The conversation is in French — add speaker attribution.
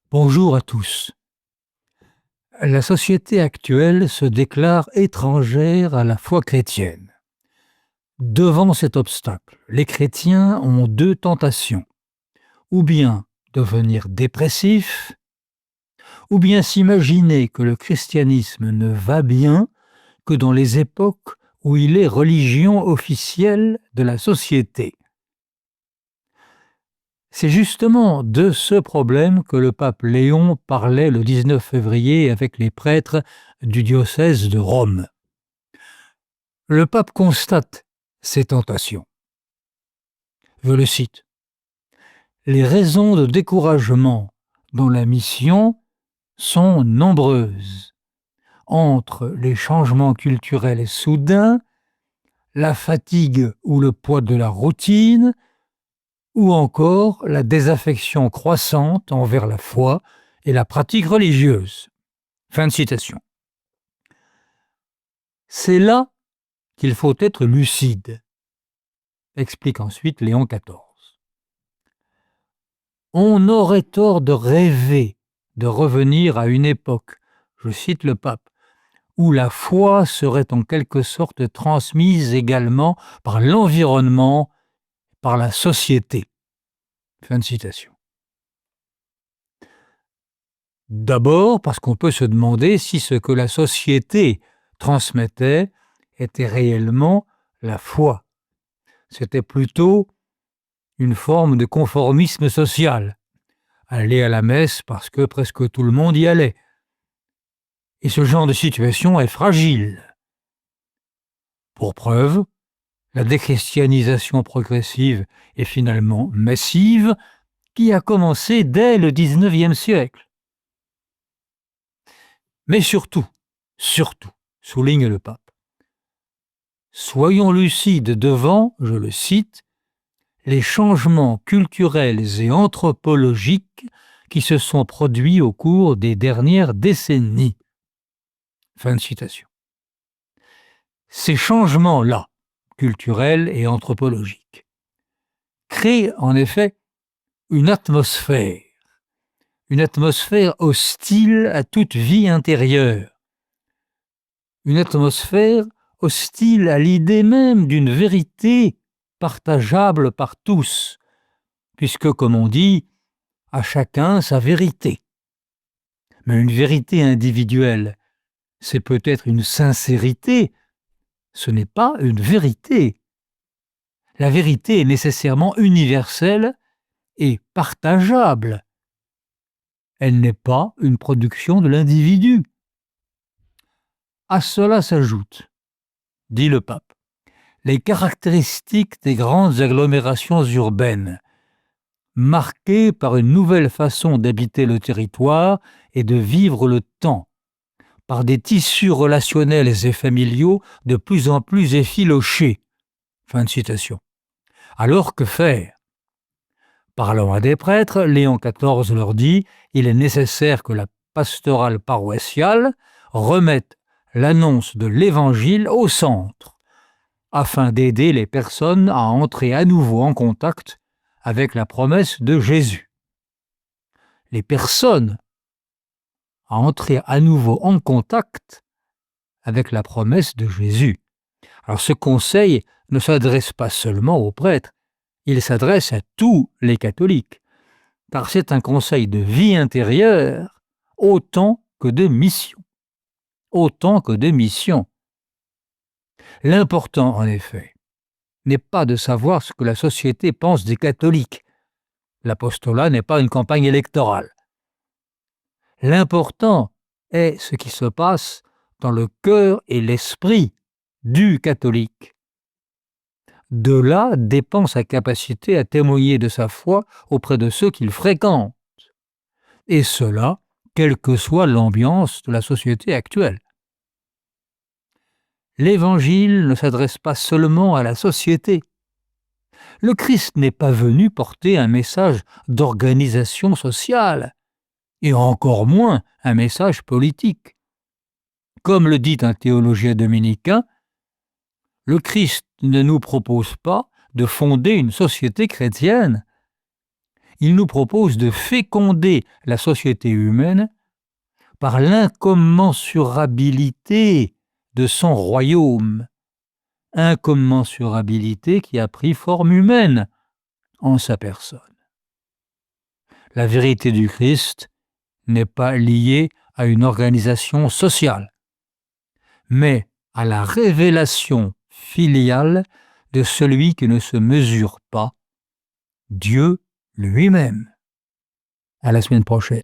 Speaker 1: Bonjour à tous. La société actuelle se déclare étrangère à la foi chrétienne. Devant cet obstacle, les chrétiens ont deux tentations. Ou bien devenir dépressifs, ou bien s'imaginer que le christianisme ne va bien que dans les époques où il est religion officielle de la société. C'est justement de ce problème que le pape Léon parlait le 19 février avec les prêtres du diocèse de Rome. Le pape constate ces tentations. Je le cite. Les raisons de découragement dans la mission sont nombreuses. Entre les changements culturels soudains, la fatigue ou le poids de la routine, ou encore la désaffection croissante envers la foi et la pratique religieuse. Fin de citation. C'est là qu'il faut être lucide, explique ensuite Léon XIV. On aurait tort de rêver de revenir à une époque, je cite le pape, où la foi serait en quelque sorte transmise également par l'environnement, par la société. Fin de citation. D'abord parce qu'on peut se demander si ce que la société transmettait était réellement la foi. C'était plutôt une forme de conformisme social. Aller à la messe parce que presque tout le monde y allait. Et ce genre de situation est fragile. Pour preuve, la déchristianisation progressive et finalement massive qui a commencé dès le XIXe siècle. Mais surtout, souligne le pape, soyons lucides devant, je le cite, les changements culturels et anthropologiques qui se sont produits au cours des dernières décennies. Fin de citation. Ces changements-là, culturels et anthropologiques, créent en effet une atmosphère hostile à toute vie intérieure, une atmosphère hostile à l'idée même d'une vérité partageable par tous, puisque, comme on dit, à chacun sa vérité. Mais une vérité individuelle, c'est peut-être une sincérité, ce n'est pas une vérité. La vérité est nécessairement universelle et partageable. Elle n'est pas une production de l'individu. À cela s'ajoute, dit le pape, les caractéristiques des grandes agglomérations urbaines, marquées par une nouvelle façon d'habiter le territoire et de vivre le temps, par des tissus relationnels et familiaux de plus en plus effilochés. Fin de citation. Alors que faire ? Parlant à des prêtres, Léon XIV leur dit « Il est nécessaire que la pastorale paroissiale remette l'annonce de l'Évangile au centre, afin d'aider les personnes à entrer à nouveau en contact avec la promesse de Jésus. » Les personnes à entrer à nouveau en contact avec la promesse de Jésus. Alors ce conseil ne s'adresse pas seulement aux prêtres, il s'adresse à tous les catholiques, car c'est un conseil de vie intérieure autant que de mission. L'important, en effet, n'est pas de savoir ce que la société pense des catholiques. L'apostolat n'est pas une campagne électorale. L'important est ce qui se passe dans le cœur et l'esprit du catholique. De là dépend sa capacité à témoigner de sa foi auprès de ceux qu'il fréquente. Et cela, quelle que soit l'ambiance de la société actuelle. L'Évangile ne s'adresse pas seulement à la société. Le Christ n'est pas venu porter un message d'organisation sociale, et encore moins un message politique. Comme le dit un théologien dominicain, le Christ ne nous propose pas de fonder une société chrétienne. il nous propose de féconder la société humaine par l'incommensurabilité de son royaume, incommensurabilité qui a pris forme humaine en sa personne. La vérité du Christ n'est pas liée à une organisation sociale, mais à la révélation filiale de celui qui ne se mesure pas, Dieu lui-même. À la semaine prochaine.